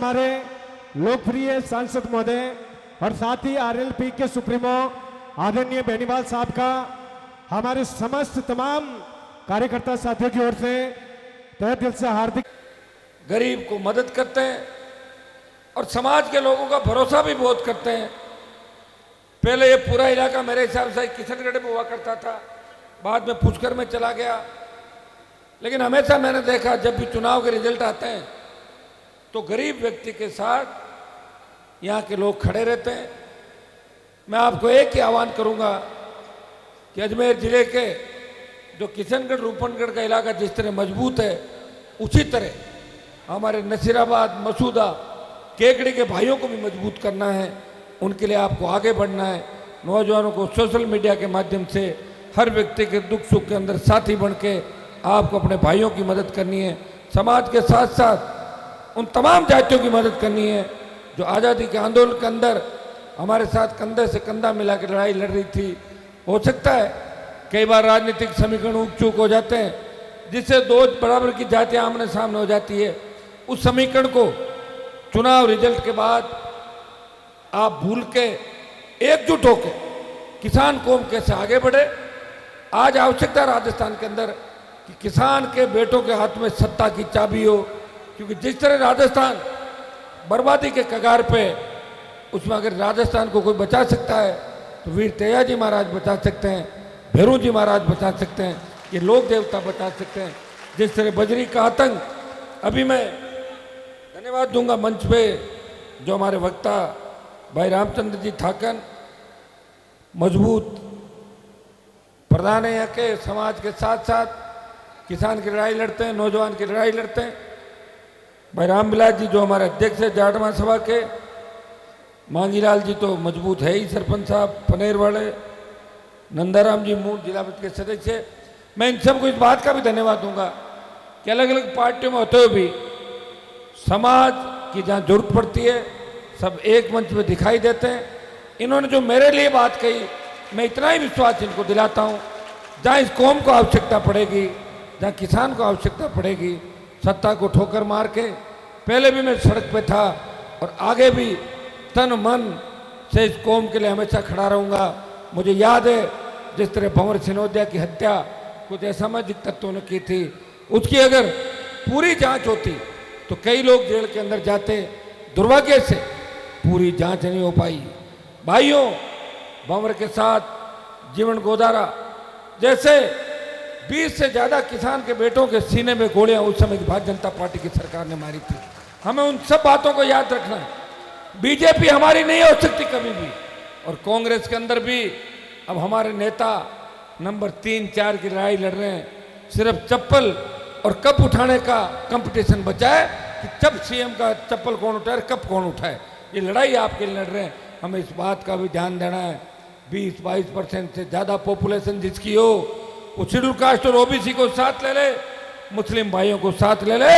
हमारे लोकप्रिय सांसद महोदय और साथ ही आरएलपी के सुप्रीमो आदरणीय बेनीवाल साहब का हमारे समस्त तमाम कार्यकर्ता साथियों की ओर से तहे दिल से हार्दिक। गरीब को मदद करते हैं और समाज के लोगों का भरोसा भी बहुत करते हैं। पहले ये पूरा इलाका मेरे हिसाब से किशनगढ़ में हुआ करता था, बाद में पुष्कर में चला गया, लेकिन हमेशा मैंने देखा जब भी चुनाव के रिजल्ट आते हैं तो गरीब व्यक्ति के साथ यहाँ के लोग खड़े रहते हैं। मैं आपको एक ही आह्वान करूँगा कि अजमेर जिले के जो किशनगढ़ रूपनगढ़ का इलाका जिस तरह मजबूत है, उसी तरह हमारे नसीराबाद, मसूदा, केकड़ी के भाइयों को भी मजबूत करना है। उनके लिए आपको आगे बढ़ना है। नौजवानों को सोशल मीडिया के माध्यम से हर व्यक्ति के दुख सुख के अंदर साथी बन के आपको अपने भाइयों की मदद करनी है। समाज के साथ साथ उन तमाम जातियों की मदद करनी है जो आज़ादी के आंदोलन के अंदर हमारे साथ कंधे से कंधा मिला के लड़ाई लड़ रही थी। हो सकता है कई बार राजनीतिक समीकरण ऊक चूक हो जाते हैं, जिससे दो बराबर की जातियां आमने सामने हो जाती है। उस समीकरण को चुनाव रिजल्ट के बाद आप भूल के एकजुट होकर किसान कौम कैसे आगे बढ़े। आज आवश्यकता राजस्थान के अंदर कि किसान के बेटों के हाथ में सत्ता की चाबी हो, क्योंकि जिस तरह राजस्थान बर्बादी के कगार पे, उसमें अगर राजस्थान को कोई बचा सकता है तो वीर तेजाजी महाराज बचा सकते हैं, भैरू जी महाराज बचा सकते हैं, ये लोक देवता बचा सकते हैं। जिस तरह बजरी का आतंक, अभी मैं धन्यवाद दूंगा मंच पे जो हमारे वक्ता भाई रामचंद्र जी ठाकन मजबूत प्रधान है यहाँ के, समाज के साथ साथ किसान की लड़ाई लड़ते हैं, नौजवान की लड़ाई लड़ते हैं। भाई रामविलास जी जो हमारे अध्यक्ष है जाटवा सभा के, मांगीलाल जी तो मजबूत है ही, सरपंच साहब पनेर वाले, नंदाराम जी मूल जिला परिषद के सदस्य। मैं इन सबको इस बात का भी धन्यवाद दूंगा कि अलग अलग पार्टियों में होते हुए भी समाज की जहाँ जरूरत पड़ती है सब एक मंच में दिखाई देते हैं। इन्होंने जो मेरे लिए बात कही, मैं इतना ही विश्वास इनको दिलाता हूँ, जहाँ इस कौम को आवश्यकता पड़ेगी, जहाँ किसान को आवश्यकता पड़ेगी, सत्ता को ठोकर मार के, पहले भी मैं सड़क पे था और आगे भी तन मन से इस कौम के लिए हमेशा खड़ा रहूँगा। मुझे याद है जिस तरह भंवर सिनोदिया की हत्या कुछ असामाजिक तत्वों ने की थी, उसकी अगर पूरी जांच होती तो कई लोग जेल के अंदर जाते। दुर्भाग्य से पूरी जांच नहीं हो पाई। भाइयों, भंवर के साथ जीवन गोदारा जैसे 20 से ज़्यादा किसान के बेटों के सीने में गोलियां उस समय की भारतीय जनता पार्टी की सरकार ने मारी थी। हमें उन सब बातों को याद रखना है। बीजेपी हमारी नहीं हो सकती कभी भी, और कांग्रेस के अंदर भी अब हमारे नेता नंबर 3-4 की लड़ाई लड़ रहे हैं। सिर्फ चप्पल और कप उठाने का कंपटीशन बचा है कि जब सीएम का चप्पल कौन उठाए, कप कौन उठाए। ये लड़ाई आपके लिए लड़ रहे हैं। हमें इस बात का भी ध्यान देना है 20-22% से ज़्यादा पॉपुलेशन जिसकी हो, वो शेड्यूल कास्ट और ओबीसी को साथ ले ले, मुस्लिम भाइयों को साथ ले ले,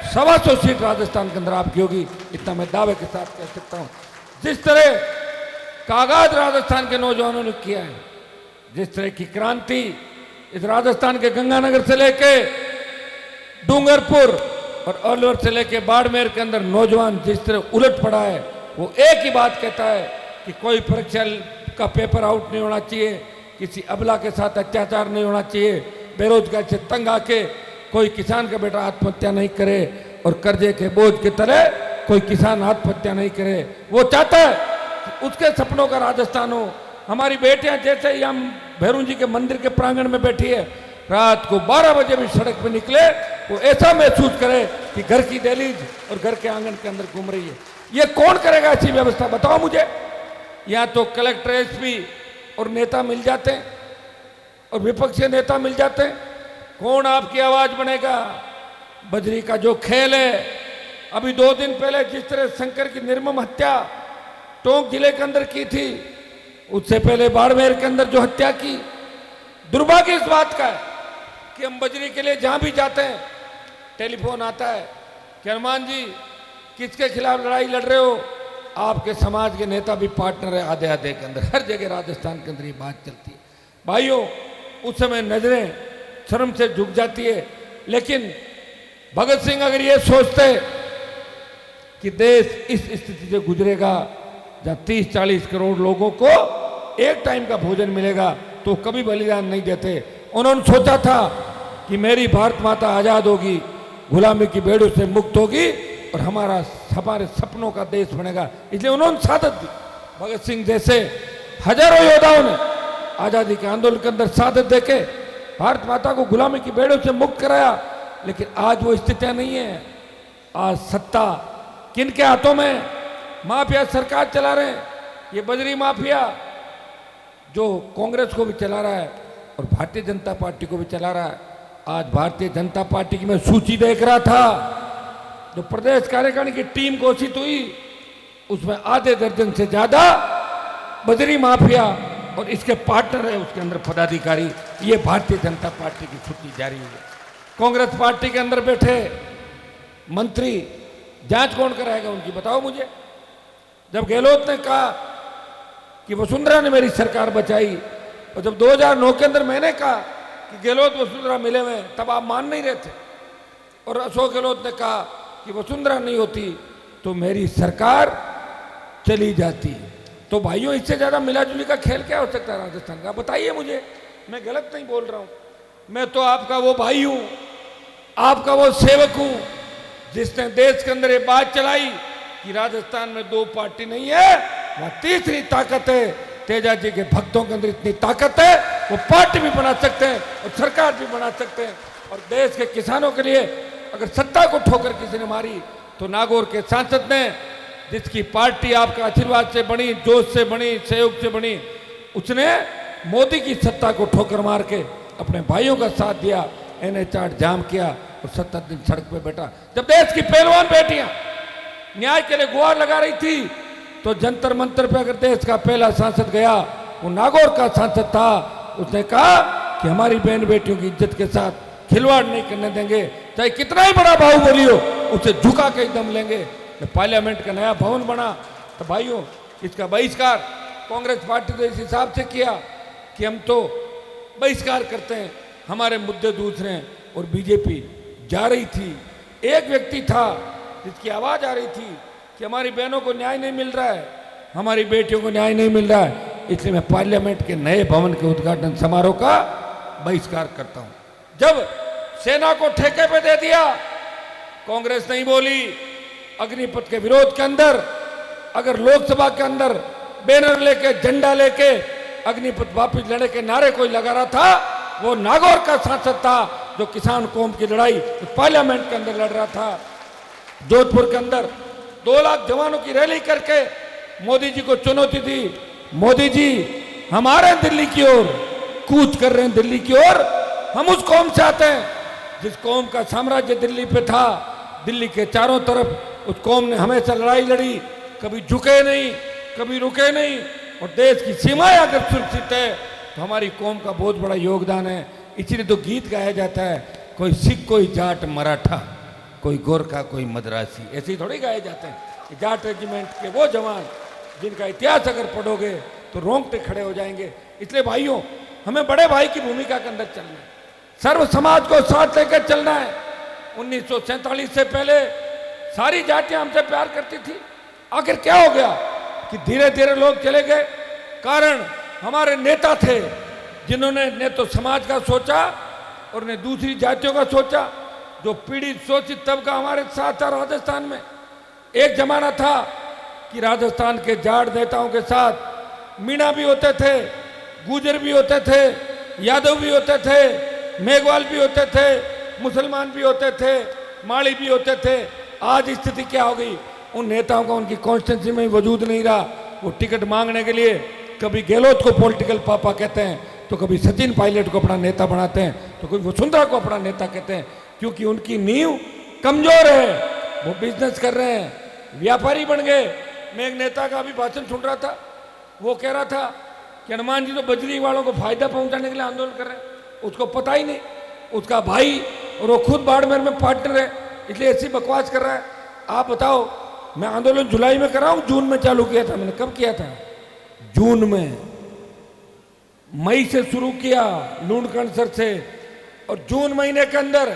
125 सीट राजस्थान के अंदर आपकी होगी। इतना मैं दावे के साथ कह सकता हूँ। जिस तरह का आगाज राजस्थान के नौजवानों ने किया है, जिस तरह की क्रांति इस राजस्थान के गंगानगर से लेके डूंगरपुर और अलवर से लेके बाड़मेर के अंदर नौजवान जिस तरह उलट पड़ा है, वो एक ही बात कहता है कि कोई परीक्षा का पेपर आउट नहीं होना चाहिए, किसी अबला के साथ अत्याचार नहीं होना चाहिए, बेरोजगारी से तंग आके कोई किसान का बेटा आत्महत्या नहीं करे और कर्जे के बोझ की तरह कोई किसान आत्महत्या नहीं करे। वो चाहता है कि उसके सपनों का राजस्थान हो। हमारी बेटियां जैसे ही हम भैरू जी के मंदिर के प्रांगण में बैठी है, रात को 12 बजे भी सड़क पे निकले, वो ऐसा महसूस करे कि घर की दहलीज और घर के आंगन के अंदर घूम रही है। ये कौन करेगा ऐसी व्यवस्था, बताओ मुझे। यहाँ तो कलेक्टर, एसपी और नेता मिल जाते हैं और विपक्षी नेता मिल जाते हैं, कौन आपकी आवाज बनेगा। बजरी का जो खेल है, अभी 2 दिन पहले जिस तरह शंकर की निर्मम हत्या टोंक जिले के अंदर की थी, उससे पहले बाड़मेर के अंदर जो हत्या की। दुर्भाग्य इस बात का है कि हम बजरी के लिए जहां भी जाते हैं टेलीफोन आता है कि हनुमान जी किसके खिलाफ लड़ाई लड़ रहे हो। आपके समाज के नेता भी पार्टनर है आधे आधे के अंदर, हर जगह राजस्थान के अंदर ये बात चलती है। भाइयों, उस समय नजरें शर्म से झुक जाती है, लेकिन भगत सिंह अगर ये सोचते कि देश इस स्थिति से गुजरेगा जहाँ 30-40 करोड़ लोगों को एक टाइम का भोजन मिलेगा तो कभी बलिदान नहीं देते। उन्होंने सोचा था कि मेरी भारत माता आज़ाद होगी, गुलामी की बेड़ों से मुक्त होगी और हमारे सपनों का देश बनेगा, इसलिए उन्होंने शहादत दी। भगत सिंह जैसे हजारों योद्धाओं ने आज़ादी के आंदोलन के अंदर शहादत देके भारत माता को गुलामी की बेड़ों से मुक्त कराया। लेकिन आज वो स्थितियां नहीं है। आज सत्ता किन के हाथों में? माफिया सरकार चला रहे हैं। ये बजरी माफिया जो कांग्रेस को भी चला रहा है और भारतीय जनता पार्टी को भी चला रहा है। आज भारतीय जनता पार्टी की मैं सूची देख रहा था, जो प्रदेश कार्यकारिणी की टीम घोषित हुई उसमें आधे दर्जन से ज्यादा बजरी माफिया और इसके पार्टनर है उसके अंदर पदाधिकारी। ये भारतीय जनता पार्टी की सूची जारी हुई है। कांग्रेस पार्टी के अंदर बैठे मंत्री जांच कौन कराएगा उनकी, बताओ मुझे। जब गहलोत ने कहा कि वसुंधरा ने मेरी सरकार बचाई, और जब 2009 के अंदर मैंने कहा कि गहलोत वसुंधरा मिले हुए, तब आप मान नहीं रहे थे। और अशोक गहलोत ने कहा कि वसुंधरा नहीं होती तो मेरी सरकार चली जाती। तो भाइयों, इससे ज्यादा मिलाजुली का खेल क्या हो सकता है राजस्थान का? बताइए मुझे, मैं गलत नहीं बोल रहा हूं। मैं तो आपका वो भाई हूं, आपका वो सेवक हूं जिसने देश के अंदर ये बात चलाई कि राजस्थान में 2 पार्टी नहीं है, वहां तीसरी ताकत है। तेजा जी के भक्तों के अंदर इतनी ताकत है, वो पार्टी भी बना सकते हैं और सरकार भी बना सकते हैं। और देश के किसानों के लिए अगर सत्ता को ठोकर किसी ने मारी तो नागौर के सांसद ने, जिसकी पार्टी आपका आशीर्वाद से बनी, जोश से बनी, सहयोग से बनी, उसने मोदी की सत्ता को ठोकर मार के अपने भाइयों का साथ दिया, NH-8 जाम किया और 70 दिन सड़क पे बैठा। जब देश की पहलवान बेटियां न्याय के लिए गुहार लगा रही थी तो जंतर मंतर पे अगर देश का पहला सांसद गया, वो नागौर का सांसद था, उसने कहा कि हमारी बहन बेटियों की इज्जत के साथ खिलवाड़ नहीं करने देंगे, चाहे कितना ही बड़ा बाहुबली हो उसे झुका के दम लेंगे। जब पार्लियामेंट का नया भवन बना तो भाइयों, इसका बहिष्कार कांग्रेस पार्टी ने इस हिसाब से किया कि हम तो बहिष्कार करते हैं, हमारे मुद्दे दूसरे हैं। और बीजेपी जा रही थी, एक व्यक्ति था जिसकी आवाज आ रही थी कि हमारी बहनों को न्याय नहीं मिल रहा है, हमारी बेटियों को न्याय नहीं मिल रहा है, इसलिए मैं पार्लियामेंट के नए भवन के उद्घाटन समारोह का बहिष्कार करता हूं। जब सेना को ठेके पे दे दिया, कांग्रेस नहीं बोली। अग्निपथ के विरोध के अंदर अगर लोकसभा के अंदर बैनर लेके, झंडा लेके अग्निपथ वापस लड़ने के नारे कोई लगा रहा था, वो नागौर का सांसद था जो किसान कौम की लड़ाई तो पार्लियामेंट के अंदर लड़ रहा था। जोधपुर के अंदर 2 लाख जवानों की रैली करके मोदी जी को चुनौती दी। मोदी जी हम आ रहे हैं दिल्ली की ओर, कूच कर रहे हैं दिल्ली की ओर। हम उस कौम से आते हैं जिस कौम का साम्राज्य दिल्ली पे था, दिल्ली के चारों तरफ उस कौम ने हमेशा लड़ाई लड़ी, कभी झुके नहीं, कभी रुके नहीं। और देश की सीमाएं अगर सुरक्षित है तो हमारी कौम का बहुत बड़ा योगदान है। इसीलिए तो गीत गाया जाता है, कोई सिख, कोई जाट, मराठा, कोई गोरखा, कोई मद्रासी, ऐसे ही थोड़ी गाए जाते हैं। जाट रेजिमेंट के वो जवान जिनका इतिहास अगर पढ़ोगे तो रोंगटे खड़े हो जाएंगे। इसलिए भाइयों, हमें बड़े भाई की भूमिका के अंदर चलना है, सर्व समाज को साथ लेकर चलना है। 1947 से पहले सारी जातियां हमसे प्यार करती थी, आखिर क्या हो गया कि धीरे धीरे लोग चले गए? कारण हमारे नेता थे जिन्होंने न तो समाज का सोचा और न दूसरी जातियों का सोचा। जो पीड़ित शोषित तबका हमारे साथ था राजस्थान में। एक जमाना था कि राजस्थान के जाट नेताओं के साथ मीणा भी होते थे, गुजर भी होते थे, यादव भी होते थे, मेघवाल भी होते थे, मुसलमान भी होते थे, माली भी होते थे। आज स्थिति क्या हो गई? उन नेताओं का उनकी कॉन्स्टिट्यूंसी में वजूद नहीं रहा। वो टिकट मांगने के लिए कभी गहलोत को पॉलिटिकल पापा कहते हैं, तो कभी सचिन पायलट को अपना नेता बनाते हैं, तो कोई वसुंधरा को अपना नेता कहते हैं, क्योंकि उनकी नींव कमजोर है। वो बिजनेस कर रहे हैं, व्यापारी बन गए। मैं एक नेता का अभी भाषण सुन रहा था, वो कह रहा था कि हनुमान जी तो बजरी वालों को फायदा पहुंचाने के लिए आंदोलन कर रहे हैं, उसको पता ही नहीं, उसका भाई और वो खुद बाड़मेर में पार्टनर है, इसलिए ऐसी बकवास कर रहा है। आप बताओ, मैं आंदोलन जुलाई में कर रहा हूं, जून में चालू किया था। मैंने कब किया था? जून में। मई से शुरू किया लूणकरण सर से, और जून महीने के अंदर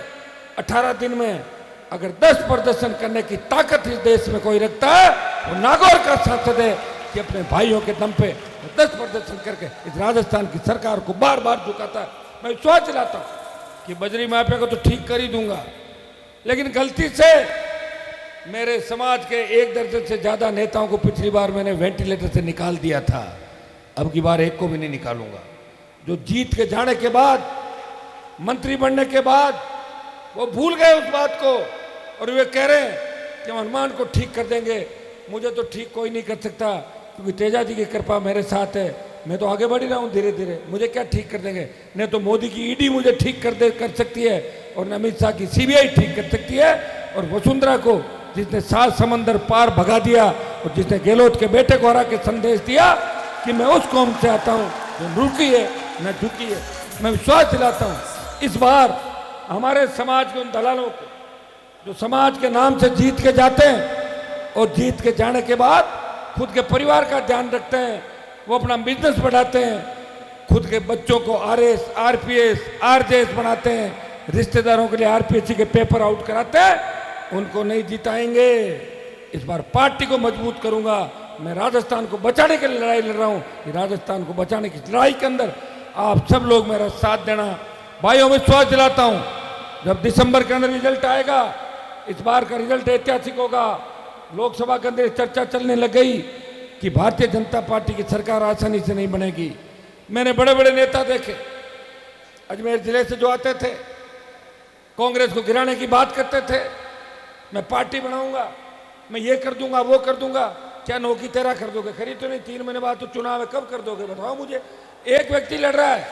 18 दिन में अगर 10 प्रदर्शन करने की ताकत इस देश में कोई रखता है वो नागौर का सांसद है कि अपने भाइयों के दम पे 10 प्रदर्शन करके इस राजस्थान की सरकार को बार बार झुकाता है। मैं विश्वास दिलाता हूं कि बजरी माफिया को तो ठीक कर ही दूंगा, लेकिन गलती से मेरे समाज के 1 दर्जन से ज्यादा नेताओं को पिछली बार मैंने वेंटिलेटर से निकाल दिया था, अब की बार एक को भी नहीं निकालूंगा। जो जीत के जाने के बाद, मंत्री बनने के बाद वो भूल गए उस बात को और वे कह रहे हैं कि हम हनुमान को ठीक कर देंगे। मुझे तो ठीक कोई नहीं कर सकता, क्योंकि तेजा जी की कृपा मेरे साथ है। मैं तो आगे बढ़ ही रहा हूँ धीरे धीरे, मुझे क्या ठीक कर देंगे? नहीं तो मोदी की ईडी मुझे ठीक कर सकती है, और अमित शाह की सीबीआई ठीक कर सकती है, और वसुंधरा को जिसने 7 समंदर पार भगा दिया और जिसने गहलोत के बेटे को हरा के संदेश दिया कि मैं उस कौम से आता हूँ जो रुकी है न झुकी है। मैं विश्वास दिलाता हूँ इस बार हमारे समाज के उन दलालों को जो समाज के नाम से जीत के जाते हैं और जीत के जाने के बाद खुद के परिवार का ध्यान रखते हैं, वो अपना बिजनेस बढ़ाते हैं, खुद के बच्चों को आरएस, आरपीएस, आरजेएस बनाते हैं, रिश्तेदारों के लिए आरपीएससी के पेपर आउट कराते हैं, उनको नहीं जिताएंगे। इस बार पार्टी को मजबूत करूंगा। मैं राजस्थान को बचाने के लिए लड़ाई लड़ रहा हूं। ये राजस्थान को बचाने की लड़ाई के अंदर आप सब लोग मेरा साथ देना। भाइयों, विश्वास दिलाता हूं जब दिसंबर के अंदर रिजल्ट आएगा, इस बार का रिजल्ट ऐतिहासिक होगा। लोकसभा के अंदर चर्चा चलने लग गई कि भारतीय जनता पार्टी की सरकार आसानी से नहीं बनेगी। मैंने बड़े बड़े नेता देखे अजमेर जिले से जो आते थे, कांग्रेस को गिराने की बात करते थे, मैं पार्टी बनाऊंगा, मैं ये कर दूंगा, वो कर दूंगा। क्या नौकी तेरा कर दोगे? खरीद तो नहीं, 3 महीने बाद तो चुनाव है, कब कर दोगे बताओ मुझे। एक व्यक्ति लड़ रहा है,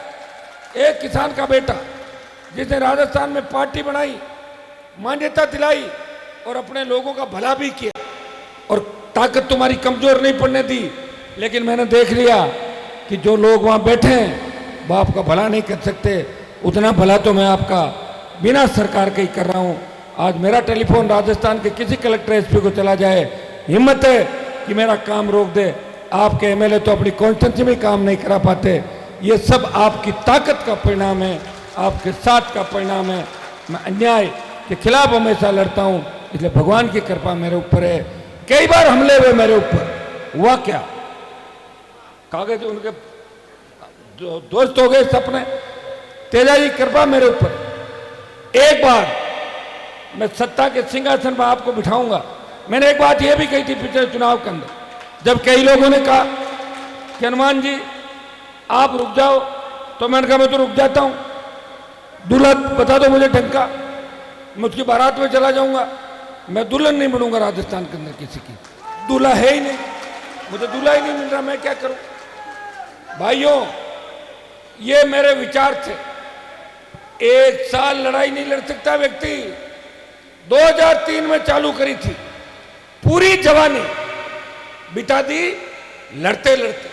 एक किसान का बेटा, जिसने राजस्थान में पार्टी बनाई, मान्यता दिलाई और अपने लोगों का भला भी किया, और ताकत तुम्हारी कमजोर नहीं पड़ने दी। लेकिन मैंने देख लिया कि जो लोग वहां बैठे हैं वो आपका भला नहीं कर सकते, उतना भला तो मैं आपका बिना सरकार के ही कर रहा हूं। आज मेरा टेलीफोन राजस्थान के किसी कलेक्टर एसपी को चला जाए, हिम्मत है कि मेरा काम रोक दे। आपके एमएलए तो अपनी कॉन्स्टिट्यूंसी में काम नहीं करा पाते। ये सब आपकी ताकत का परिणाम है, आपके साथ का परिणाम है। मैं अन्याय के खिलाफ हमेशा लड़ता हूं, इसलिए भगवान की कृपा मेरे ऊपर है। कई बार हमले हुए मेरे ऊपर, हुआ क्या, कागज उनके दोस्त हो गए सपने। तेजा जी कृपा मेरे ऊपर। एक बार मैं सत्ता के सिंहासन पर आपको बिठाऊंगा। मैंने एक बात यह भी कही थी पिछले चुनाव के अंदर, जब कई लोगों ने कहा कि हनुमान जी आप रुक जाओ, तो मैंने कहा मैं तो रुक जाता हूं, दूल्हा बता दो मुझे ढंग का, मैं उसकी बारात में चला जाऊंगा। मैं दुल्हन नहीं बनूंगा राजस्थान के अंदर किसी की, दूल्हा है ही नहीं, मुझे दूल्हा ही नहीं मिल रहा, मैं क्या करूं। भाइयों, ये मेरे विचार थे। 1 साल लड़ाई नहीं लड़ सकता व्यक्ति। 2003 में चालू करी थी, पूरी जवानी बिता दी लड़ते लड़ते,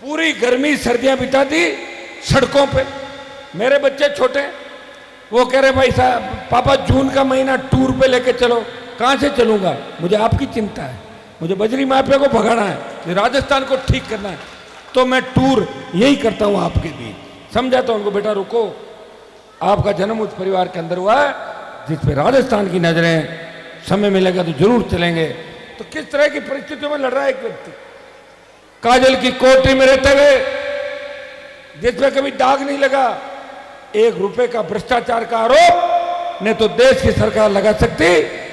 पूरी गर्मी सर्दियां बिता दी सड़कों पे। मेरे बच्चे छोटे, वो कह रहे भाई साहब पापा जून का महीना टूर पे लेके चलो। कहां से चलूंगा, मुझे आपकी चिंता है, मुझे बजरी माफिया को भगाना है, राजस्थान को ठीक करना है, तो मैं टूर यही करता हूं आपके बीच। समझाता हूं उनको, बेटा रुको, आपका जन्म उस परिवार के अंदर हुआ है जिस पे राजस्थान की नजरें, समय मिलेगा तो जरूर चलेंगे। तो किस तरह की परिस्थितियों में लड़ रहा है एक व्यक्ति, काजल की कोठरी में रहते हुए, जिसमें कभी दाग नहीं लगा। 1 रुपए का भ्रष्टाचार का आरोप न तो देश की सरकार लगा सकती,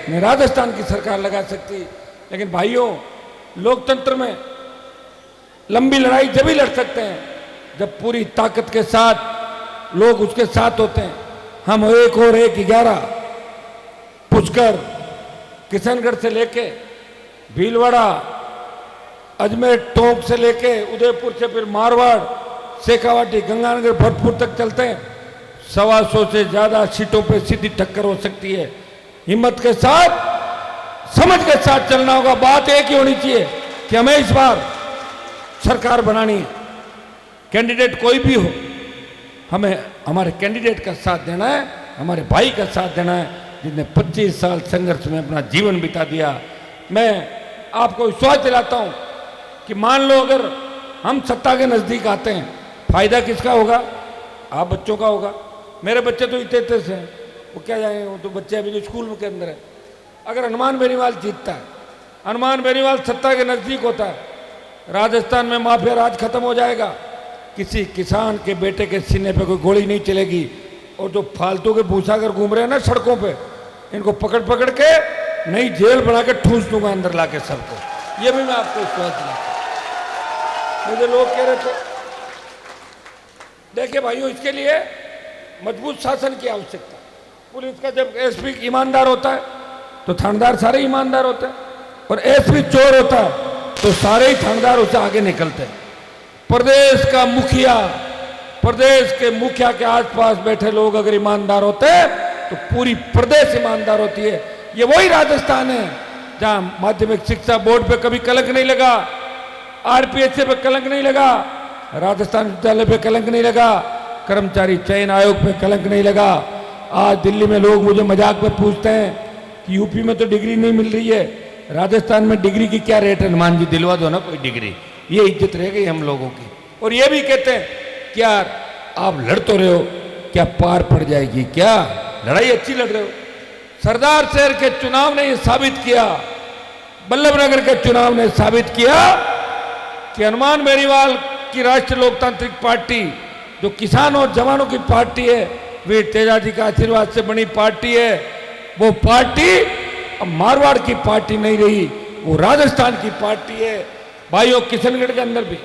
न राजस्थान की सरकार लगा सकती। लेकिन भाइयों, लोकतंत्र में लंबी लड़ाई जब ही लड़ सकते हैं जब पूरी ताकत के साथ लोग उसके साथ होते हैं। हम 1 और 1 11 पुष्कर, किशनगढ़ से लेके भीलवाड़ा, अजमेर टोंक से लेके उदयपुर से फिर मारवाड़, शेखावाटी, गंगानगर, भरतपुर तक चलते हैं। 125 से ज्यादा सीटों पे सीधी टक्कर हो सकती है। हिम्मत के साथ, समझ के साथ चलना होगा। बात एक ही होनी चाहिए कि हमें इस बार सरकार बनानी है। कैंडिडेट कोई भी हो, हमें हमारे कैंडिडेट का साथ देना है, हमारे भाई का साथ देना है जिसने 25 साल संघर्ष में अपना जीवन बिता दिया। मैं आपको विश्वास दिलाता हूं कि मान लो अगर हम सत्ता के नजदीक आते हैं, फायदा किसका होगा? आप बच्चों का होगा। मेरे बच्चे तो इतने से हैं, वो क्या जाएंगे, वो तो बच्चे अभी तो स्कूल के अंदर है। अगर हनुमान बेनीवाल जीतता है, हनुमान बेनीवाल सत्ता के नज़दीक होता है, राजस्थान में माफिया राज खत्म हो जाएगा, किसी किसान के बेटे के सीने पे कोई गोली नहीं चलेगी। और जो फालतू के भूसागर घूम रहे हैं ना सड़कों पे, इनको पकड़ पकड़ के नई जेल बना के ठूस दूंगा अंदर लाके सबको। ये भी मैं आपको विश्वास दिलाता। मुझे लोग कह रहे थे, देखिए भाइयों, इसके लिए मजबूत शासन की आवश्यकता। पुलिस का जब एसपी ईमानदार होता है तो थानेदार सारे ईमानदार होते हैं, और एसपी चोर होता है तो सारे ही थानेदार उससे आगे निकलते हैं। प्रदेश का मुखिया, प्रदेश के मुखिया के आसपास बैठे लोग अगर ईमानदार होते हैं तो पूरी प्रदेश ईमानदार होती है। ये वही राजस्थान है जहां माध्यमिक शिक्षा बोर्ड पे कभी कलंक नहीं लगा, आरपीएससी पे कलंक नहीं लगा, राजस्थान विद्यालय पे कलंक नहीं लगा, कर्मचारी चयन आयोग पे कलंक नहीं लगा। आज दिल्ली में लोग मुझे मजाक में पूछते हैं कि यूपी में तो डिग्री नहीं मिल रही है, राजस्थान में डिग्री की क्या रेट है, हनुमान जी दिलवा दो ना कोई डिग्री, ये इज्जत रह गई हम लोगों की। और ये भी कहते हैं कि यार आप लड़ तो रहे हो, क्या पार पड़ जाएगी, क्या लड़ाई अच्छी लड़ रहे हो। सरदार शहर के चुनाव ने ये साबित किया, बल्लभनगर के चुनाव ने साबित किया कि हनुमान बेनीवाल की राष्ट्रीय लोकतांत्रिक पार्टी, जो किसान और जवानों की पार्टी है, वीर तेजाजी का आशीर्वाद से बनी पार्टी है, वो पार्टी अब मारवाड़ की पार्टी नहीं रही, वो राजस्थान की पार्टी है। भाइयों, किशनगढ़ के अंदर भी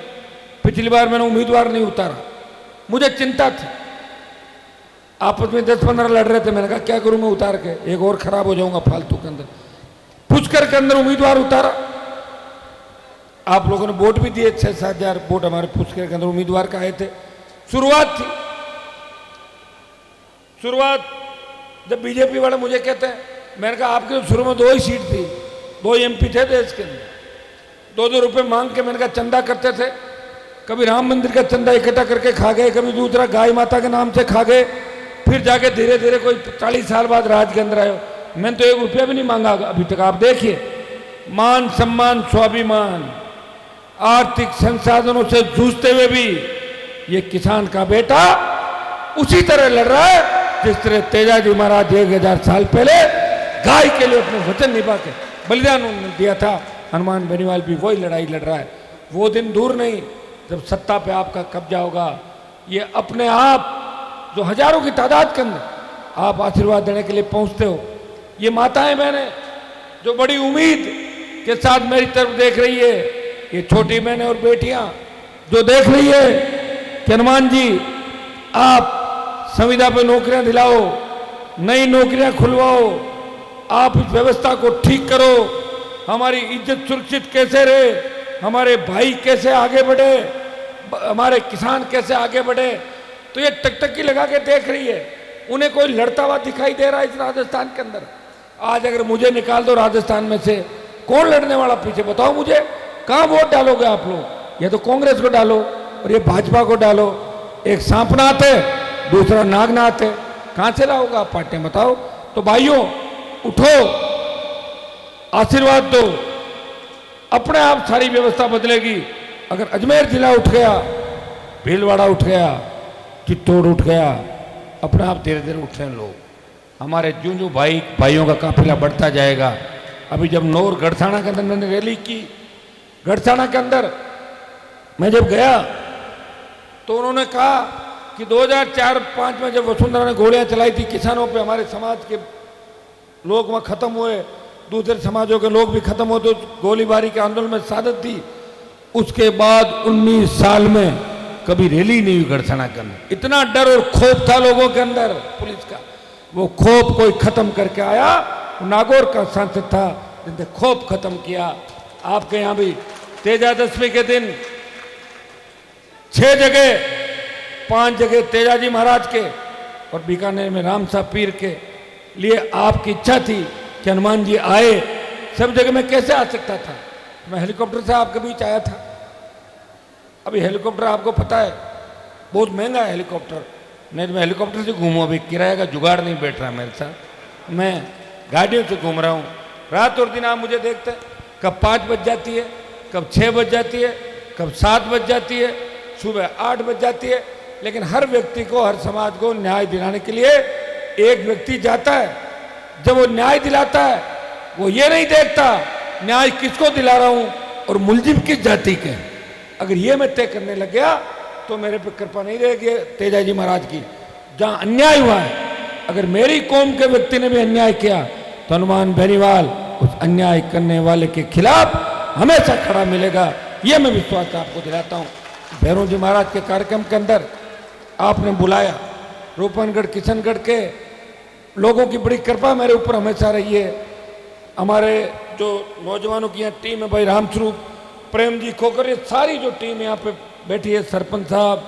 पिछली बार मैंने उम्मीदवार नहीं उतारा, मुझे चिंता थी, आपस में 10-15 लड़ रहे थे, मैंने कहा क्या करूं मैं उतार के, एक और खराब हो जाऊंगा फालतू के अंदर। पुष्कर के अंदर उम्मीदवार उतारा, आप लोगों ने वोट भी दिए, 6-7 हजार वोट हमारे पुष्कर के अंदर उम्मीदवार का आए थे। शुरुआत थी, शुरुआत जब बीजेपी वाले मुझे कहते हैं, मैंने कहा आपके तो शुरू में 2 ही सीट थी, 2 एमपी थे देश के अंदर, 2-2 रुपये मांग के मैंने कहा चंदा करते थे, कभी राम मंदिर का चंदा इकट्ठा करके खा गए, कभी दूसरा गाय माता के नाम से खा गए, फिर जाके धीरे धीरे कोई 40 साल बाद राज के अंदर आए। मैंने तो 1 रुपया भी नहीं मांगा अभी तक। आप देखिए, मान सम्मान स्वाभिमान आर्थिक संसाधनों से जूझते हुए भी ये किसान का बेटा उसी तरह लड़ रहा है जिस तरह तेजाजी महाराज 1000 साल पहले गाय के लिए अपने वचन निभा के बलिदान उन्होंने दिया था। हनुमान बेनीवाल भी वही लड़ाई लड़ रहा है। वो दिन दूर नहीं जब सत्ता पे आपका कब्जा होगा। ये अपने आप जो हजारों की तादाद के अंदर आप आशीर्वाद देने के लिए पहुंचते हो, ये माताएं बहनें जो बड़ी उम्मीद के साथ मेरी तरफ देख रही है, ये छोटी बहनें और बेटियां जो देख रही है कि हनुमान जी आप संविदा पे नौकरियां दिलाओ, नई नौकरियां खुलवाओ, आप इस व्यवस्था को ठीक करो, हमारी इज्जत सुरक्षित कैसे रहे, हमारे भाई कैसे आगे बढ़े, हमारे किसान कैसे आगे बढ़े, तो ये टकटकी लगा के देख रही है। उन्हें कोई लड़ता हुआ दिखाई दे रहा है इस राजस्थान के अंदर। आज अगर मुझे निकाल दो राजस्थान में से, कौन लड़ने वाला पीछे बताओ मुझे, कहां वोट डालोगे आप लोग? या तो कांग्रेस को डालो और ये भाजपा को डालो। एक सांपनाथ है, दूसरा नागनाथ है, कहां से लाओगे आप पार्टियां बताओ? तो भाइयों उठो, आशीर्वाद दो, अपने आप सारी व्यवस्था बदलेगी। अगर अजमेर जिला उठ गया, भीलवाड़ा उठ गया, चित्तौड़ उठ गया, अपने आप धीरे धीरे उठ रहे हैं लोग। हमारे जूंजू भाइयों का काफिला बढ़ता जाएगा। अभी जब नौर गढ़साना के अंदर मैंने रैली की, गढ़साना के अंदर मैं जब गया तो उन्होंने कहा कि 2004-5 में जब वसुंधरा ने गोलियां चलाई थी किसानों पे, हमारे समाज के लोग वहाँ खत्म हुए, दूसरे समाजों के लोग भी खत्म होते, गोलीबारी के आंदोलन में शहादत थी। उसके बाद 19 साल में कभी रैली नहीं हुई गढ़साना के अंदर। इतना डर और खौफ था लोगों के अंदर पुलिस का, वो खौफ कोई खत्म करके आया। नागौर का सांसद था जिसने खौफ खत्म किया। आपके यहाँ भी तेजादशमी के दिन 6 जगह 5 जगह तेजाजी महाराज के और बीकानेर में राम साहब पीर के लिए आपकी इच्छा थी कि हनुमान जी आए। सब जगह मैं कैसे आ सकता था? मैं हेलीकॉप्टर से आपके बीच आया था। अभी हेलीकॉप्टर आपको पता है बहुत महंगा है हेलीकॉप्टर, नहीं तो मैं हेलीकॉप्टर से घूमूँ। अभी किराए का जुगाड़ नहीं बैठ रहा मेरे साथ, मैं गाड़ियों से घूम रहा हूँ। रात और दिन आप मुझे देखते हैं, कब 5 बज जाती है, कब 6 बज जाती है, कब 7 बज जाती है, सुबह 8 बज जाती है। लेकिन हर व्यक्ति को, हर समाज को न्याय दिलाने के लिए एक व्यक्ति जाता है, जब वो न्याय दिलाता है, वो ये नहीं देखता न्याय किसको दिला रहा हूं और मुलजिम किस जाति के। अगर ये मैं तय करने लग गया तो मेरे पे कृपा नहीं रहेगी तेजाजी महाराज की। जहां अन्याय हुआ है, अगर मेरी कौम के व्यक्ति ने भी अन्याय किया तो हनुमान बेनीवाल उस अन्याय करने वाले के खिलाफ हमेशा खड़ा मिलेगा। यह मैं विश्वास आपको दिलाता हूं। भैरव जी महाराज के कार्यक्रम के अंदर आपने बुलाया, रूपनगढ़ किशनगढ़ के लोगों की बड़ी कृपा मेरे ऊपर हमेशा रही है। हमारे जो नौजवानों की यहाँ टीम है, भाई रामस्वरूप, प्रेम जी खोकर, ये सारी जो टीम यहाँ पे बैठी है, सरपंच साहब,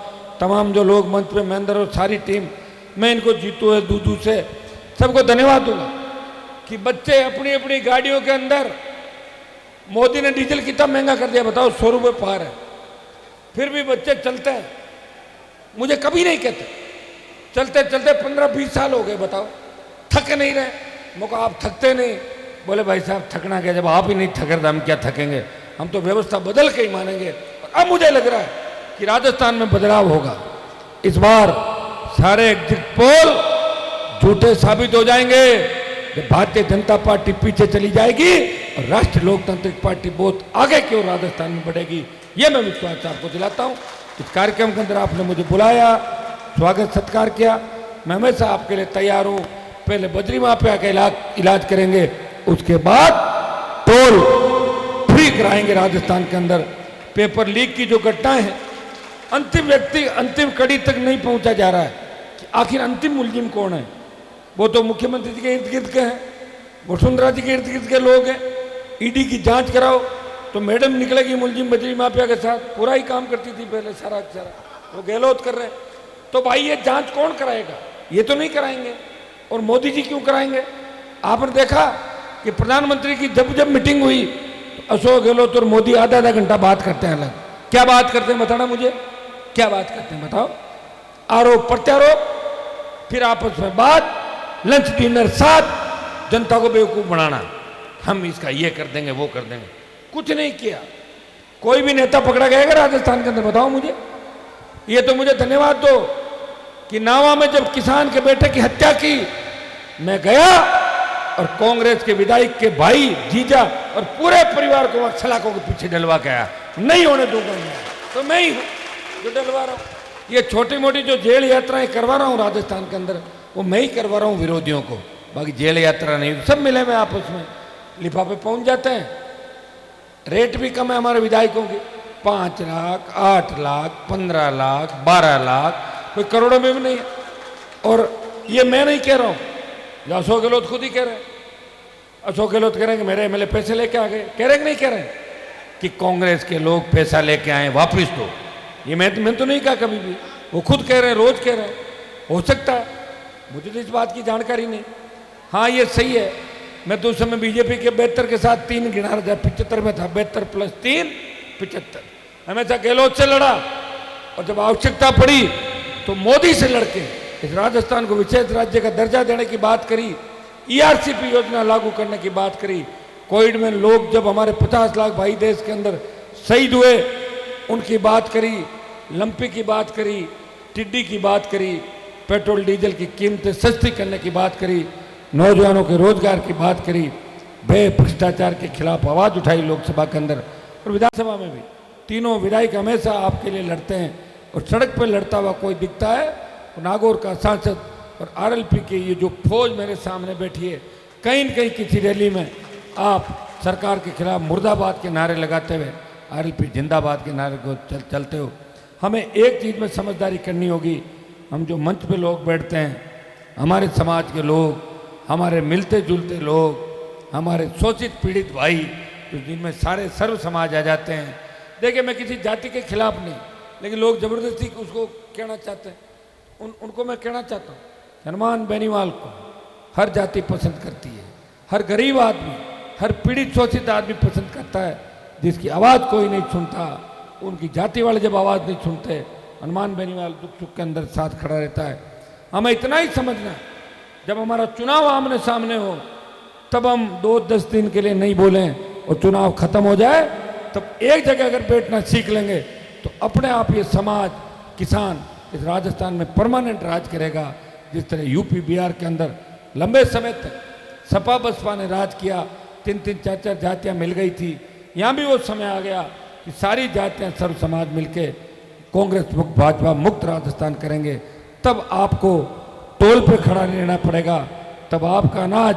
तमाम जो लोग मंच पे, महेंद्र और सारी टीम, मैं इनको जीतू है दूधू से सबको धन्यवाद दूंगा कि बच्चे अपनी अपनी गाड़ियों के अंदर, मोदी ने डीजल कितना महंगा कर दिया बताओ, 100 रुपये पार है, फिर भी बच्चे चलते हैं। मुझे कभी नहीं कहते, चलते चलते 15-20 साल हो गए, बताओ थक नहीं रहे। मुझको आप थकते नहीं। बोले भाई साहब थकना क्या, जब आप ही नहीं थक रहे तो हम क्या थकेंगे, हम तो व्यवस्था बदल के ही मानेंगे। और अब मुझे लग रहा है कि राजस्थान में बदलाव होगा। इस बार सारे एग्जिट पोल झूठे साबित हो जाएंगे। भारतीय जनता पार्टी पीछे चली जाएगी और राष्ट्रीय लोकतांत्रिक पार्टी बहुत आगे की ओर राजस्थान में बढ़ेगी। यह मैं विश्वास आपको दिलाता हूं। इस कार्यक्रम के अंदर आपने मुझे बुलाया, स्वागत सत्कार किया, मैं हमेशा आपके लिए तैयार हूं। पहले बद्री माफिया का इलाज करेंगे, उसके बाद टोल फ्री कराएंगे राजस्थान के अंदर। पेपर लीक की जो घटनाएं हैं, अंतिम व्यक्ति अंतिम कड़ी तक नहीं पहुंचा जा रहा है कि आखिर अंतिम मुलजिम कौन है। वो तो मुख्यमंत्री जी के इर्द गिर्द के हैं, वसुंधरा जी के इर्द गिर्द के लोग हैं। ईडी की जांच कराओ तो मैडम निकलेगी मुलजिम बद्री माफिया के साथ, पूरा ही काम करती थी पहले सारा सारा, वो गहलोत कर रहे हैं। तो भाई ये जांच कौन कराएगा, ये तो नहीं कराएंगे। और मोदी जी क्यों कराएंगे। आपने देखा कि प्रधानमंत्री की जब जब मीटिंग हुई तो अशोक गहलोत और मोदी आधा आधा घंटा बात करते हैं अलग। क्या बात करते हैं बताना मुझे, क्या बात करते हैं बताओ। आरोप प्रत्यारोप, फिर आपस में बात, लंच डिनर साथ, जनता को बेवकूफ बनाना, हम इसका ये कर देंगे वो कर देंगे। कुछ नहीं किया। कोई भी नेता पकड़ा गया राजस्थान के अंदर बताओ मुझे। ये तो मुझे धन्यवाद दो कि नावा में जब किसान के बेटे की हत्या की, मैं गया और कांग्रेस के विधायक के भाई, जीजा और पूरे परिवार को वहां सलाखों के पीछे डलवा के आया। नहीं होने दूंगा मैं, तो मैं ही हूं जो डलवा रहा हूं। ये छोटी मोटी जो जेल यात्राएं करवा रहा हूं राजस्थान के अंदर, वो मैं ही करवा रहा हूं विरोधियों को। बाकी जेल यात्रा नहीं, सब मिले हुए आपस में, लिफाफे पहुंच जाते हैं। रेट भी कम है हमारे विधायकों की, 5 लाख, 8 लाख, 15 लाख, 12 लाख, कोई करोड़ों में भी नहीं है। और ये मैं नहीं कह रहा हूं, जो अशोक गहलोत खुद ही कह रहे हैं। अशोक गहलोत कह रहे हैं कि मेरे एमएलए पैसे लेके आ गए, कह रहे कि नहीं कह रहे कि कांग्रेस के लोग पैसा लेके आए वापिस दो। ये मैं तो नहीं कहा कभी भी, वो खुद कह रहे हैं, रोज कह रहे हैं। हो सकता है, मुझे तो इस बात की जानकारी नहीं। हाँ ये सही है, मैं तो उस समय बीजेपी के 72 के साथ 3 गिना रहा था, 75 में था, 72 + 3 75। हमेशा गहलोत से लड़ा और जब आवश्यकता पड़ी तो मोदी से लड़के इस राजस्थान को विशेष राज्य का दर्जा देने की बात करी, ईआरसीपी योजना लागू करने की बात करी। कोविड में लोग जब हमारे 50 लाख भाई देश के अंदर शहीद हुए, उनकी बात करी, लंपी की बात करी, टिड्डी की बात करी, पेट्रोल डीजल की कीमतें सस्ती करने की बात करी, नौजवानों के रोजगार की बात करी, भय भ्रष्टाचार के खिलाफ आवाज उठाई लोकसभा के अंदर और विधानसभा में भी। तीनों विधायक हमेशा आपके लिए लड़ते हैं और सड़क पर लड़ता हुआ कोई दिखता है तो नागौर का सांसद और आरएलपी की ये जो फौज मेरे सामने बैठी है, कहीं न कहीं किसी रैली में आप सरकार के खिलाफ मुर्दाबाद के नारे लगाते हुए आरएलपी जिंदाबाद के नारे को चलते हो। हमें एक चीज़ में समझदारी करनी होगी। हम जो मंच पे लोग बैठते हैं, हमारे समाज के लोग, हमारे मिलते जुलते लोग, हमारे शोषित पीड़ित भाई, तो जिनमें सारे सर्व समाज आ जाते हैं। देखिए मैं किसी जाति के खिलाफ नहीं, लेकिन लोग जबरदस्ती उसको कहना चाहते हैं। उनको मैं कहना चाहता हूँ, हनुमान बेनीवाल को हर जाति पसंद करती है, हर गरीब आदमी, हर पीड़ित शोषित आदमी पसंद करता है। जिसकी आवाज़ कोई नहीं सुनता, उनकी जाति वाले जब आवाज़ नहीं सुनते, हनुमान बेनीवाल दुख सुख के अंदर साथ खड़ा रहता है। हमें इतना ही समझना है, जब हमारा चुनाव आमने सामने हो तब हम 2-10 दिन के लिए नहीं बोलें और चुनाव खत्म हो जाए तब एक जगह अगर बैठना सीख लेंगे तो अपने आप ये समाज, किसान इस राजस्थान में परमानेंट राज करेगा। जिस तरह यूपी बिहार के अंदर लंबे समय तक सपा बसपा ने राज किया, 3-3 4-4 जातियां मिल गई थी, यहाँ भी वो समय आ गया कि सारी जातियां सर्व समाज मिलके कांग्रेस मुक्त भाजपा मुक्त राजस्थान करेंगे। तब आपको टोल पे खड़ा नहीं रहना पड़ेगा, तब आपका अनाज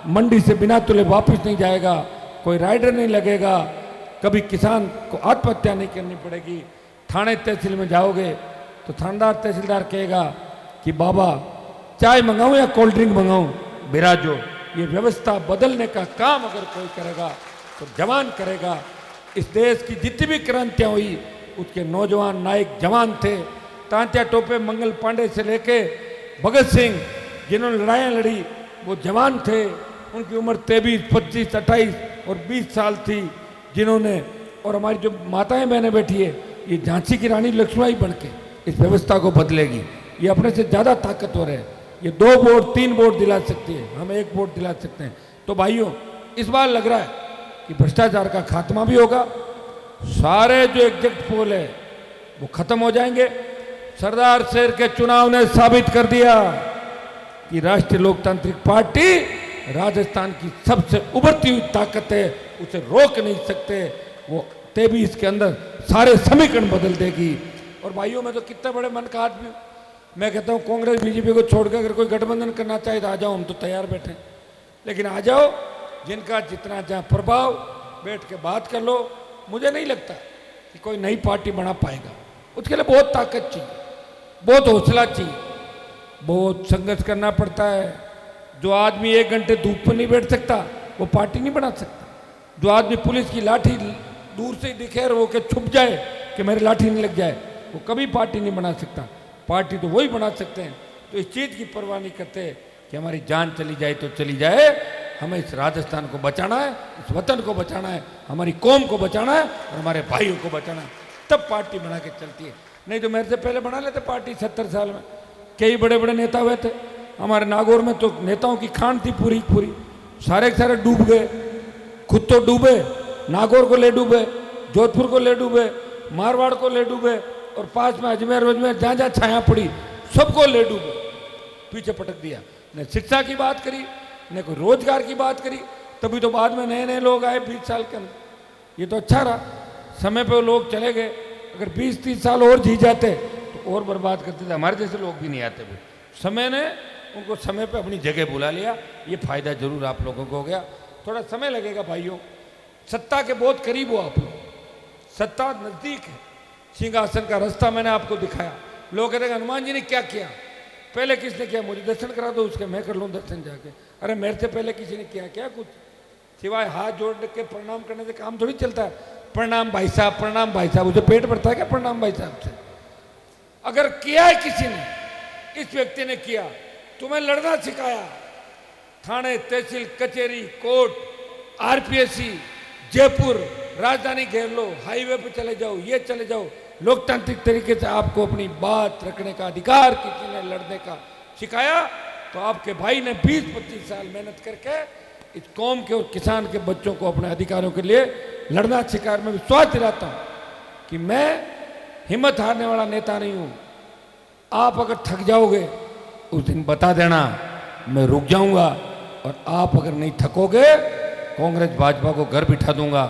मंडी से बिना तुले वापस नहीं जाएगा, कोई राइडर नहीं लगेगा, कभी किसान को आत्महत्या नहीं करनी पड़ेगी। थाने तहसील में जाओगे तो थानेदार तहसीलदार कहेगा कि बाबा चाय मंगाऊं या कोल्ड ड्रिंक मंगाऊं, बिराजो। ये व्यवस्था बदलने का काम अगर कोई करेगा तो जवान करेगा। इस देश की जितनी भी क्रांतियां हुई उसके नौजवान नायक जवान थे। तांत्या टोपे मंगल पांडे से लेके भगत सिंह जिन्होंने लड़ाइयाँ लड़ी वो जवान थे, उनकी उम्र 23, 25, 28 और 20 साल थी जिन्होंने। और हमारी जो माताएं बहनें बैठी है, ये झांसी की रानी लक्ष्मीबाई बन के इस व्यवस्था को बदलेगी। ये अपने से ज़्यादा ताकतवर है, ये 2 वोट 3 वोट दिला सकती है, हम 1 वोट दिला सकते हैं। तो भाइयों इस बार लग रहा है कि भ्रष्टाचार का खात्मा भी होगा, सारे जो एग्जिट पोल है वो खत्म हो जाएंगे। सरदार शहर के चुनाव ने साबित कर दिया कि राष्ट्रीय लोकतांत्रिक पार्टी राजस्थान की सबसे उभरती हुई ताकत है, उसे रोक नहीं सकते। वो 23 के अंदर सारे समीकरण बदल देगी। और भाइयों मैं तो कितने बड़े मन का आदमी हूँ, मैं कहता हूँ कांग्रेस बीजेपी को छोड़कर अगर कोई गठबंधन करना चाहे तो आ जाओ, हम तो तैयार बैठे। लेकिन आ जाओ, जिनका जितना जहाँ प्रभाव, बैठ के बात कर लो। मुझे नहीं लगता कि कोई नई पार्टी बना पाएगा, उसके लिए बहुत ताकत चाहिए, बहुत हौसला चाहिए, बहुत संघर्ष करना पड़ता है। जो आदमी 1 घंटे धूप पर नहीं बैठ सकता वो पार्टी नहीं बना सकता। जो आदमी पुलिस की लाठी दूर से दिखे और वो के छुप जाए कि मेरी लाठी नहीं लग जाए, वो कभी पार्टी नहीं बना सकता। पार्टी तो वही बना सकते हैं तो इस चीज़ की परवाह नहीं करते कि हमारी जान चली जाए तो चली जाए, हमें इस राजस्थान को बचाना है, इस वतन को बचाना है, हमारी कौम को बचाना है और हमारे भाइयों को बचाना है, तब पार्टी बना के चलती है। नहीं तो मेरे से पहले बना लेते पार्टी 70 साल में, कई बड़े बड़े नेता हुए थे हमारे नागौर में, तो नेताओं की खान थी पूरी पूरी, सारे के सारे डूब गए, खुद तो डूबे, नागौर को ले डूबे, जोधपुर को ले डूबे, मारवाड़ को ले डूबे और पास में अजमेर वजमेर जहाँ जहाँ छाया पड़ी सबको ले डूबे, पीछे पटक दिया। न शिक्षा की बात करी, न कोई रोजगार की बात करी। तभी तो बाद में नए नए लोग आए 20 साल के अंदर। ये तो अच्छा रहा, समय पे वो लोग चले गए। अगर 20-30 साल और जी जाते तो और बर्बाद करते थे, हमारे जैसे लोग भी नहीं आते भी। समय ने उनको समय पे अपनी जगह बुला लिया, ये फायदा जरूर आप लोगों को हो गया। थोड़ा समय लगेगा भाइयों, सत्ता के बहुत करीब हो आप लोग, सत्ता नजदीक है, सिंहासन का रास्ता मैंने आपको दिखाया। लोग कहते हैं हनुमान जी ने क्या किया, पहले किसने किया, मुझे दर्शन करा दो उसके, मैं कर लूँ दर्शन जाके। अरे मेरे से पहले किसी ने किया क्या कुछ, सिवाय हाथ जोड़ के प्रणाम करने से काम थोड़ी चलता है। प्रणाम भाई साहब, प्रणाम भाई साहब, उसे पेट भरता है क्या प्रणाम भाई साहब से? अगर किया है किसी ने, इस व्यक्ति ने किया, तुम्हें लड़ना सिखाया, थाने तहसील कचहरी कोर्ट आरपीएससी जयपुर राजधानी घेर लो, हाईवे पे चले जाओ, ये चले जाओ, लोकतांत्रिक तरीके से आपको अपनी बात रखने का अधिकार किसी ने लड़ने का सिखाया। तो आपके भाई ने 20-25 साल मेहनत करके इस कौम के और किसान के बच्चों को अपने अधिकारों के लिए लड़ना सिखाया। मैं विश्वास दिलाता हूँ कि मैं हिम्मत हारने वाला नेता नहीं हूँ। आप अगर थक जाओगे उस दिन बता देना, मैं रुक जाऊंगा, और आप अगर नहीं थकोगे कांग्रेस भाजपा को घर बिठा दूंगा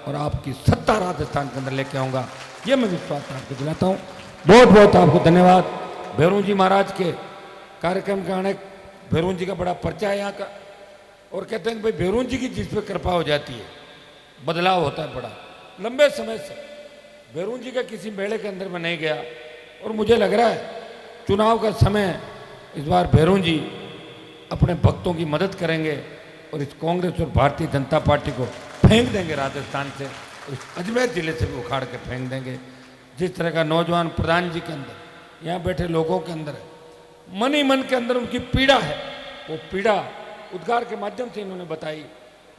और आपकी सत्ता राजस्थान के अंदर लेके आऊंगा। ये मैं विश्वास आपको दिलाता हूँ। बहुत बहुत आपको धन्यवाद। भैरू जी महाराज के कार्यक्रम के आने, भैरू जी का बड़ा पर्चा है यहाँ का, और कहते हैं कि भाई भैरू जी की जिस पे कृपा हो जाती है बदलाव होता है बड़ा। लंबे समय से भैरू जी का किसी मेले के अंदर में नहीं गया, और मुझे लग रहा है चुनाव का समय इस बार भैरू जी अपने भक्तों की मदद करेंगे और इस कांग्रेस और भारतीय जनता पार्टी को फेंक देंगे राजस्थान से, इस अजमेर जिले से भी उखाड़ के फेंक देंगे। जिस तरह का नौजवान प्रधान जी के अंदर, यहाँ बैठे लोगों के अंदर मन ही मन के अंदर उनकी पीड़ा है, वो पीड़ा उद्गार के माध्यम से इन्होंने बताई।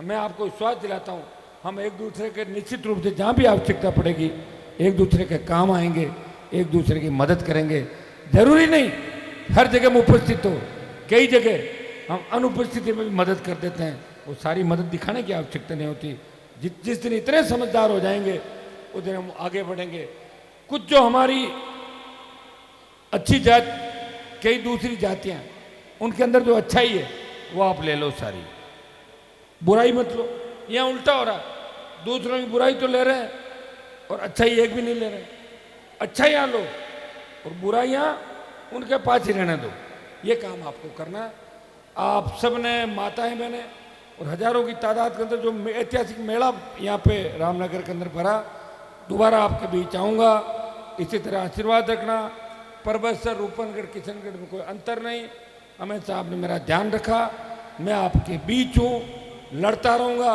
मैं आपको विश्वास दिलाता हूँ, हम एक दूसरे के निश्चित रूप से जहाँ भी आवश्यकता पड़ेगी एक दूसरे के काम आएंगे, एक दूसरे की मदद करेंगे। जरूरी नहीं हर जगह में उपस्थित हो, कई जगह हम अनुपस्थिति में भी मदद कर देते हैं, वो सारी मदद दिखाने की आवश्यकता नहीं होती। जिस दिन इतने समझदार हो जाएंगे उस दिन हम आगे बढ़ेंगे। कुछ जो हमारी अच्छी जात, कई दूसरी जातियाँ उनके अंदर जो अच्छाई है वो आप ले लो सारी, बुराई मत लो। यहाँ उल्टा हो रहा, दूसरों की बुराई तो ले रहे हैं और अच्छाई एक भी नहीं ले रहे। अच्छाइयाँ लो और बुराइयाँ उनके पास ही रहने दो, ये काम आपको करना है। आप सब ने, माताएं बहनें और हजारों की तादाद के अंदर जो ऐतिहासिक मेला यहाँ पे रामनगर के अंदर भरा, दोबारा आपके बीच आऊँगा। इसी तरह आशीर्वाद रखना। परबतसर, रूपनगढ़, किशनगढ़ में कोई अंतर नहीं, हमेशा आपने मेरा ध्यान रखा। मैं आपके बीच हूँ, लड़ता रहूँगा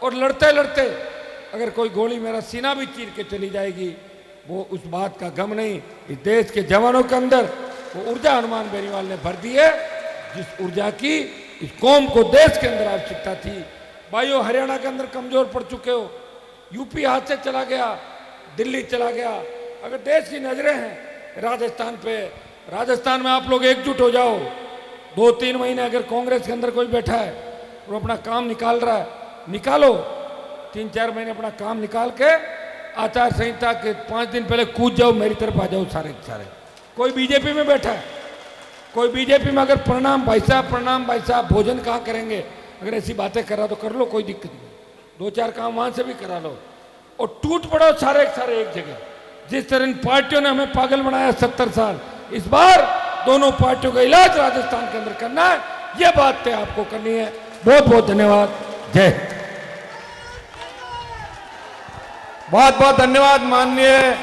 और लड़ते लड़ते अगर कोई गोली मेरा सीना भी चीर के चली जाएगी, वो उस बात का गम नहीं। इस देश के जवानों के अंदर वो ऊर्जा हनुमान बेनीवाल ने भर दी है, जिस ऊर्जा की इस कौम को देश के अंदर आवश्यकता थी। भाइयों, हरियाणा के अंदर कमजोर पड़ चुके हो, यूपी हाथ से चला गया, दिल्ली चला गया। अगर देश की नजरें हैं राजस्थान पे, राजस्थान में आप लोग एकजुट हो जाओ। 2-3 महीने अगर कांग्रेस के अंदर कोई बैठा है और अपना काम निकाल रहा है, निकालो। 3-4 महीने अपना काम निकाल के आचार संहिता के 5 दिन पहले कूद जाओ, मेरी तरफ आ जाओ सारे के सारे। कोई बीजेपी में बैठा है, कोई बीजेपी में अगर प्रणाम भाई साहब, भोजन कहाँ करेंगे, अगर ऐसी बातें करा तो कर लो, कोई दिक्कत नहीं। 2-4 काम वहां से भी करा लो और टूट पड़ो सारे के सारे एक जगह। जिस तरह इन पार्टियों ने हमें पागल बनाया 70 साल, इस बार दोनों पार्टियों का इलाज राजस्थान के अंदर करना है, यह बात तय आपको करनी है। बहुत बहुत धन्यवाद। जय हिंद। बहुत बहुत धन्यवाद माननीय